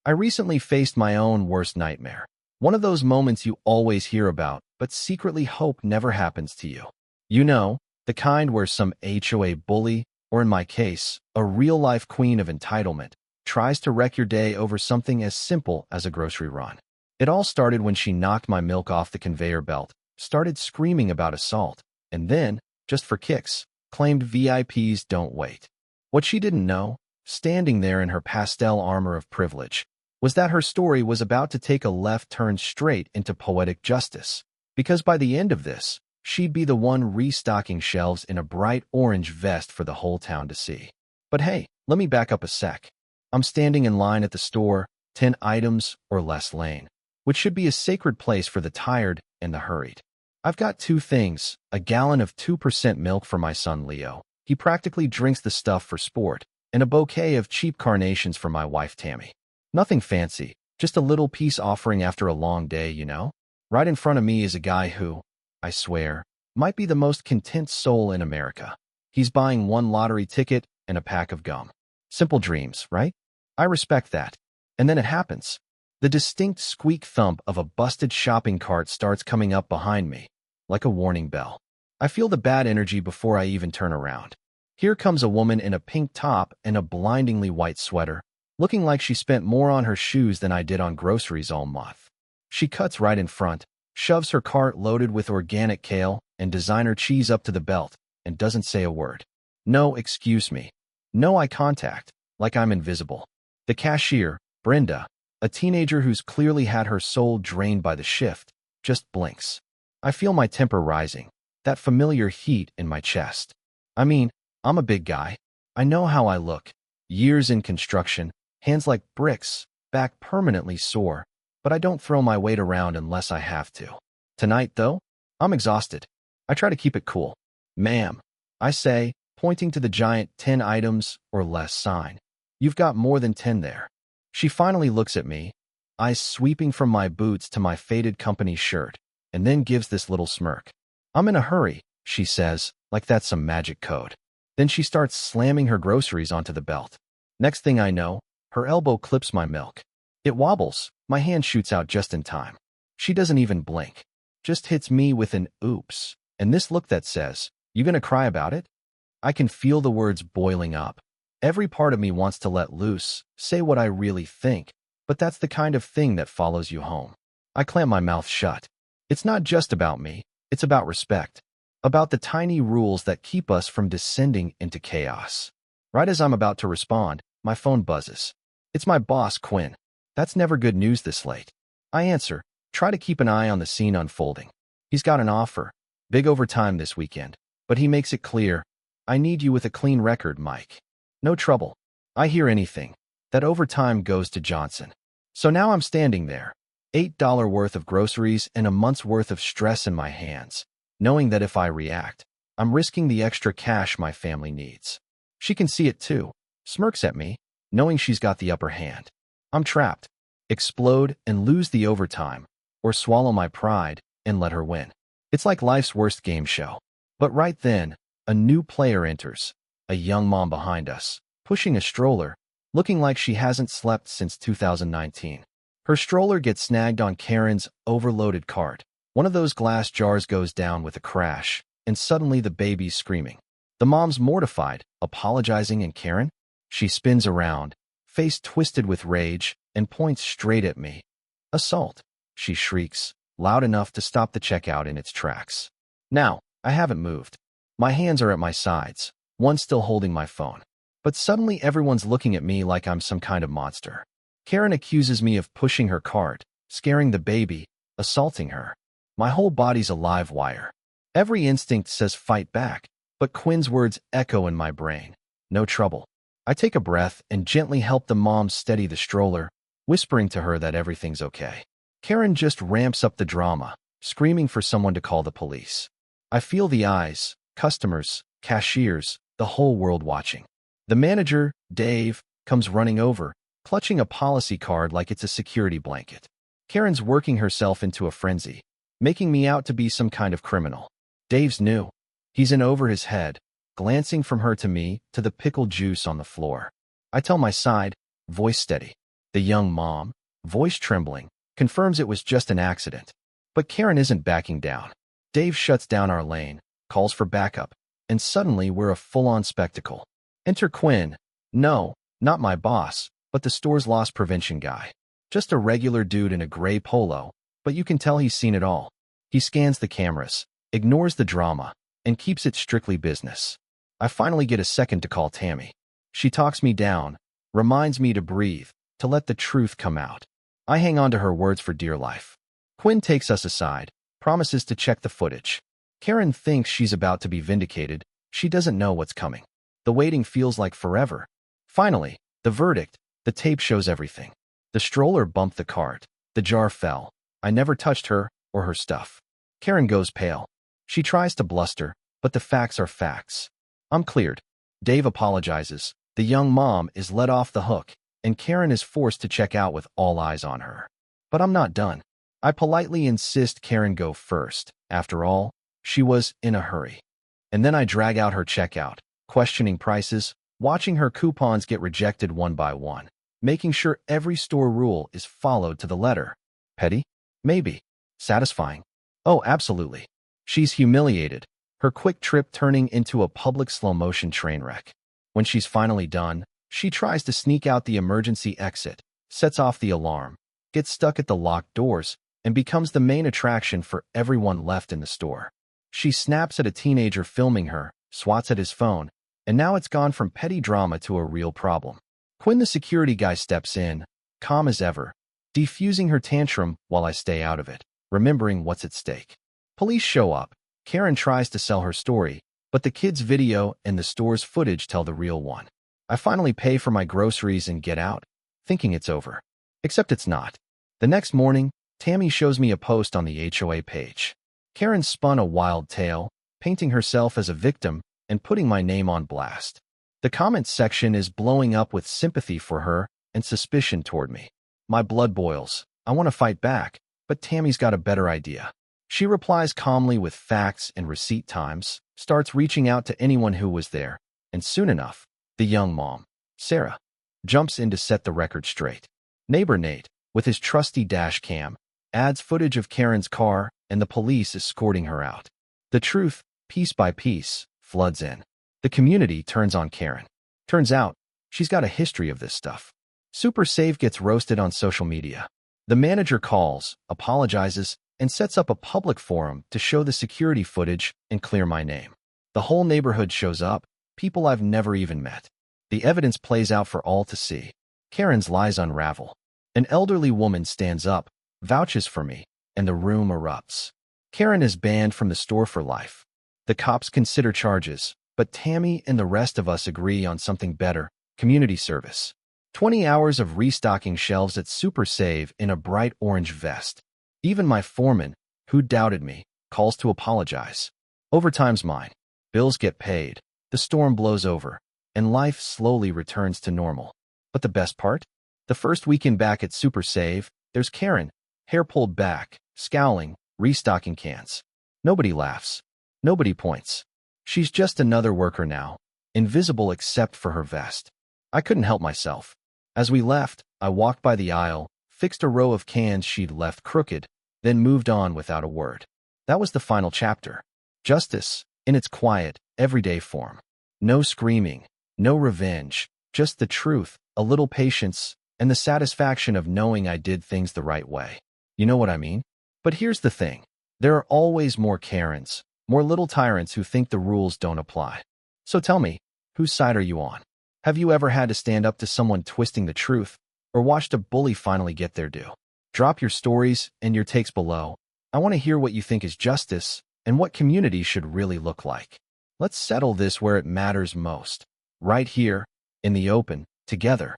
I recently faced my own worst nightmare. One of those moments you always hear about, but secretly hope never happens to you. You know, the kind where some HOA bully, or in my case, a real-life queen of entitlement, tries to wreck your day over something as simple as a grocery run. It all started when she knocked my milk off the conveyor belt, started screaming about assault, and then, just for kicks, claimed VIPs don't wait. What she didn't know, standing there in her pastel armor of privilege, was that her story was about to take a left turn straight into poetic justice, because by the end of this, she'd be the one restocking shelves in a bright orange vest for the whole town to see. But hey, let me back up a sec. I'm standing in line at the store, 10 items or less lane, which should be a sacred place for the tired and the hurried. I've got two things: a gallon of 2% milk for my son Leo. He practically drinks the stuff for sport, and a bouquet of cheap carnations for my wife Tammy. Nothing fancy, just a little peace offering after a long day, you know? Right in front of me is a guy who, I swear, might be the most content soul in America. He's buying one lottery ticket and a pack of gum. Simple dreams, right? I respect that. And then it happens. The distinct squeak thump of a busted shopping cart starts coming up behind me, like a warning bell. I feel the bad energy before I even turn around. Here comes a woman in a pink top and a blindingly white sweater, looking like she spent more on her shoes than I did on groceries all month. She cuts right in front, shoves her cart loaded with organic kale and designer cheese up to the belt, and doesn't say a word. No excuse me. No eye contact, like I'm invisible. The cashier, Brenda, a teenager who's clearly had her soul drained by the shift, just blinks. I feel my temper rising, that familiar heat in my chest. I mean, I'm a big guy. I know how I look. Years in construction, hands like bricks, back permanently sore, but I don't throw my weight around unless I have to. Tonight, though, I'm exhausted. I try to keep it cool. Ma'am, I say, pointing to the giant 10 items or less sign. You've got more than 10 there. She finally looks at me, eyes sweeping from my boots to my faded company shirt, and then gives this little smirk. I'm in a hurry, she says, like that's some magic code. Then she starts slamming her groceries onto the belt. Next thing I know, her elbow clips my milk. It wobbles, my hand shoots out just in time. She doesn't even blink, just hits me with an oops, and this look that says, "You gonna cry about it?" I can feel the words boiling up. Every part of me wants to let loose, say what I really think, but that's the kind of thing that follows you home. I clamp my mouth shut. It's not just about me, it's about respect. About the tiny rules that keep us from descending into chaos. Right as I'm about to respond, my phone buzzes. It's my boss, Quinn. That's never good news this late. I answer, try to keep an eye on the scene unfolding. He's got an offer, big overtime this weekend, but he makes it clear, I need you with a clean record, Mike. No trouble. I hear anything. That overtime goes to Johnson. So now I'm standing there, $8 worth of groceries and a month's worth of stress in my hands, knowing that if I react, I'm risking the extra cash my family needs. She can see it too, smirks at me, knowing she's got the upper hand. I'm trapped. Explode and lose the overtime, or swallow my pride and let her win. It's like life's worst game show. But right then, a new player enters, a young mom behind us, pushing a stroller, looking like she hasn't slept since 2019. Her stroller gets snagged on Karen's overloaded cart. One of those glass jars goes down with a crash, and suddenly the baby's screaming. The mom's mortified, apologizing, and Karen? She spins around, face twisted with rage, and points straight at me. Assault, she shrieks, loud enough to stop the checkout in its tracks. Now, I haven't moved. My hands are at my sides, one still holding my phone. But suddenly everyone's looking at me like I'm some kind of monster. Karen accuses me of pushing her cart, scaring the baby, assaulting her. My whole body's a live wire. Every instinct says fight back, but Quinn's words echo in my brain. No trouble. I take a breath and gently help the mom steady the stroller, whispering to her that everything's okay. Karen just ramps up the drama, screaming for someone to call the police. I feel the eyes, customers, cashiers, the whole world watching. The manager, Dave, comes running over, clutching a policy card like it's a security blanket. Karen's working herself into a frenzy, making me out to be some kind of criminal. Dave's new. He's in over his head, glancing from her to me to the pickled juice on the floor. I tell my side, voice steady. The young mom, voice trembling, confirms it was just an accident. But Karen isn't backing down. Dave shuts down our lane, calls for backup, and suddenly we're a full-on spectacle. Enter Quinn. No, not my boss, but the store's loss prevention guy. Just a regular dude in a gray polo, but you can tell he's seen it all. He scans the cameras, ignores the drama, and keeps it strictly business. I finally get a second to call Tammy. She talks me down, reminds me to breathe, to let the truth come out. I hang on to her words for dear life. Quinn takes us aside, promises to check the footage. Karen thinks she's about to be vindicated. She doesn't know what's coming. The waiting feels like forever. Finally, the verdict. The tape shows everything. The stroller bumped the cart. The jar fell. I never touched her or her stuff. Karen goes pale. She tries to bluster, but the facts are facts. I'm cleared. Dave apologizes. The young mom is let off the hook, and Karen is forced to check out with all eyes on her. But I'm not done. I politely insist Karen go first. After all, she was in a hurry. And then I drag out her checkout, questioning prices, watching her coupons get rejected one by one, making sure every store rule is followed to the letter. Petty? Maybe. Satisfying? Oh, absolutely. She's humiliated, her quick trip turning into a public slow-motion train wreck. When she's finally done, she tries to sneak out the emergency exit, sets off the alarm, gets stuck at the locked doors, and becomes the main attraction for everyone left in the store. She snaps at a teenager filming her, swats at his phone, and now it's gone from petty drama to a real problem. Quinn, the security guy, steps in, calm as ever, defusing her tantrum while I stay out of it, remembering what's at stake. Police show up. Karen tries to sell her story, but the kids' video and the store's footage tell the real one. I finally pay for my groceries and get out, thinking it's over. Except it's not. The next morning, Tammy shows me a post on the HOA page. Karen spun a wild tale, painting herself as a victim and putting my name on blast. The comments section is blowing up with sympathy for her and suspicion toward me. My blood boils. I want to fight back, but Tammy's got a better idea. She replies calmly with facts and receipt times, starts reaching out to anyone who was there, and soon enough, the young mom, Sarah, jumps in to set the record straight. Neighbor Nate, with his trusty dash cam, adds footage of Karen's car and the police escorting her out. The truth, piece by piece, floods in. The community turns on Karen. Turns out, she's got a history of this stuff. Super Save gets roasted on social media. The manager calls, apologizes, and sets up a public forum to show the security footage and clear my name. The whole neighborhood shows up, people I've never even met. The evidence plays out for all to see. Karen's lies unravel. An elderly woman stands up, vouches for me, and the room erupts. Karen is banned from the store for life. The cops consider charges, but Tammy and the rest of us agree on something better: community service. 20 hours of restocking shelves at Super Save in a bright orange vest. Even my foreman, who doubted me, calls to apologize. Overtime's mine. Bills get paid. The storm blows over, and life slowly returns to normal. But the best part? The first weekend back at Super Save, there's Karen, hair pulled back, scowling, restocking cans. Nobody laughs. Nobody points. She's just another worker now, invisible except for her vest. I couldn't help myself. As we left, I walked by the aisle, fixed a row of cans she'd left crooked, then moved on without a word. That was the final chapter. Justice, in its quiet, everyday form. No screaming, no revenge, just the truth, a little patience, and the satisfaction of knowing I did things the right way. You know what I mean? But here's the thing. There are always more Karens, more little tyrants who think the rules don't apply. So tell me, whose side are you on? Have you ever had to stand up to someone twisting the truth, or watched a bully finally get their due? Drop your stories and your takes below. I want to hear what you think is justice and what community should really look like. Let's settle this where it matters most. Right here, in the open, together.